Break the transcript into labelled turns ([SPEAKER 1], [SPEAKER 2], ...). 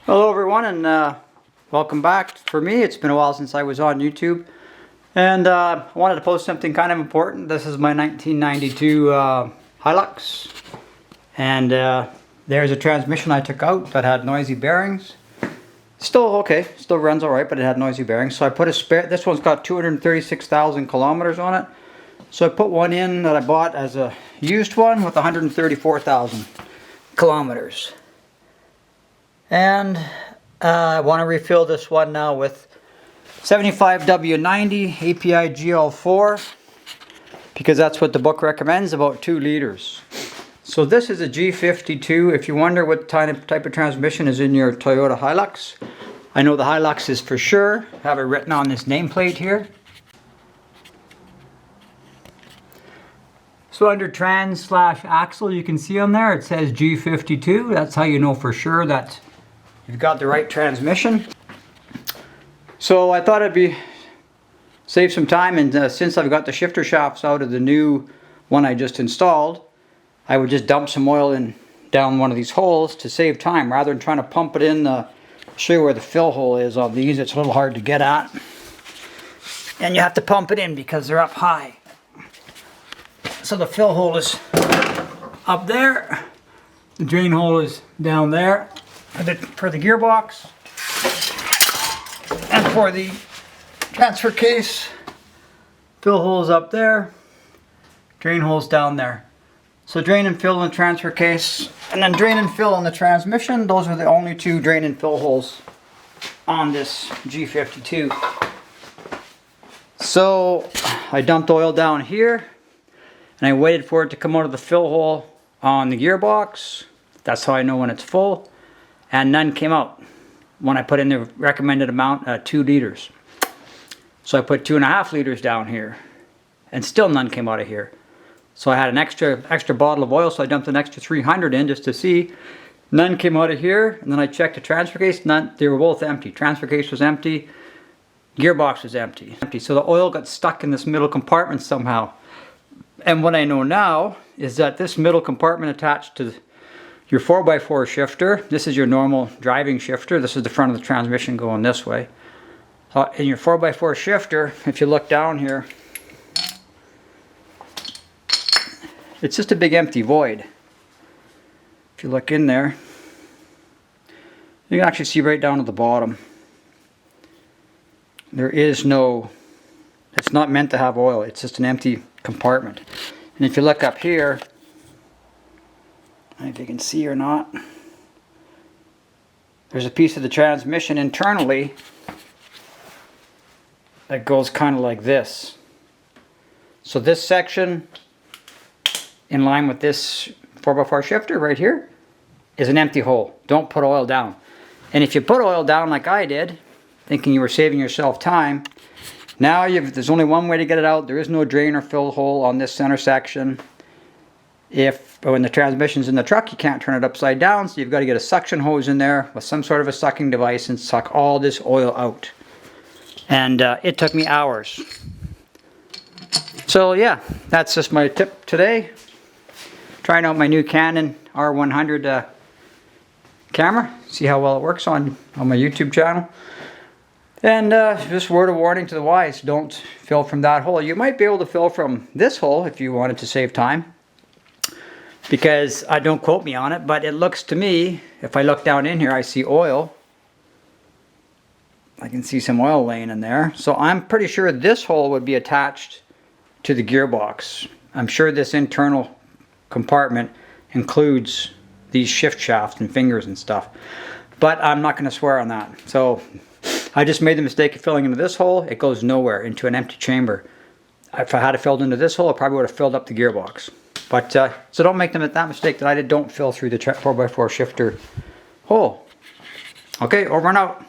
[SPEAKER 1] Hello everyone, and welcome back. For me, it's been a while since I was on YouTube, and I wanted to post something kind of important. This is my 1992 Hilux, and there's a transmission I took out that had noisy bearings. Still okay, still runs alright, but it had noisy bearings. So I put a spare, this one's got 236,000 kilometers on it. So I put one in that I bought as a used one with 134,000 kilometers. And I want to refill this one now with 75W90 API GL4 because that's what the book recommends, about 2 liters. So this is a G52. If you wonder what type of transmission is in your Toyota Hilux, I know the Hilux is for sure. I have it written on this nameplate here. So under trans/axle, you can see on there it says G52. That's how you know for sure that you've got the right transmission. So I thought I'd save some time, and since I've got the shifter shafts out of the new one I just installed, I would just dump some oil down one of these holes to save time rather than trying to pump it in. I'll show you where the fill hole is on these. It's a little hard to get at, and you have to pump it in because they're up high. So the fill hole is up there, the drain hole is down there for the gearbox, and for the transfer case, fill holes up there, drain holes down there. So drain and fill in the transfer case, and then drain and fill in the transmission. Those are the only 2 drain and fill holes on this G52. So I dumped oil down here, and I waited for it to come out of the fill hole on the gearbox. That's how I know when it's full. And none came out when I put in the recommended amount, 2 liters. So I put 2.5 liters down here, and still none came out of here. So I had an extra bottle of oil, so I dumped an extra 300 in just to see. None came out of here, and then I checked the transfer case. None. They were both empty. Transfer case was empty. Gearbox was empty. So the oil got stuck in this middle compartment somehow. And what I know now is that this middle compartment attached to your 4x4 shifter, this is your normal driving shifter. This is the front of the transmission going this way. In your 4x4 shifter, if you look down here, it's just a big empty void. If you look in there, you can actually see right down to the bottom. There is no, it's not meant to have oil. It's just an empty compartment. And if you look up here, I don't know if you can see or not, there's a piece of the transmission internally that goes kind of like this. So this section, in line with this 4x4 shifter right here, is an empty hole. Don't put oil down. And if you put oil down like I did, thinking you were saving yourself time, now there's only one way to get it out. There is no drain or fill hole on this center section. When the transmission's in the truck, you can't turn it upside down, so you've got to get a suction hose in there with some sort of a sucking device and suck all this oil out. And it took me hours. So yeah, that's just my tip today. Trying out my new Canon R100 camera. See how well it works on my YouTube channel. And just word of warning to the wise, don't fill from that hole. You might be able to fill from this hole if you wanted to save time. Because, don't quote me on it, but it looks to me, if I look down in here, I see oil. I can see some oil laying in there. So I'm pretty sure this hole would be attached to the gearbox. I'm sure this internal compartment includes these shift shafts and fingers and stuff. But I'm not going to swear on that. So I just made the mistake of filling into this hole. It goes nowhere, into an empty chamber. If I had it filled into this hole, I probably would have filled up the gearbox. But so don't make that mistake that I did. Don't fill through the 4x4 shifter hole. Okay, over and out.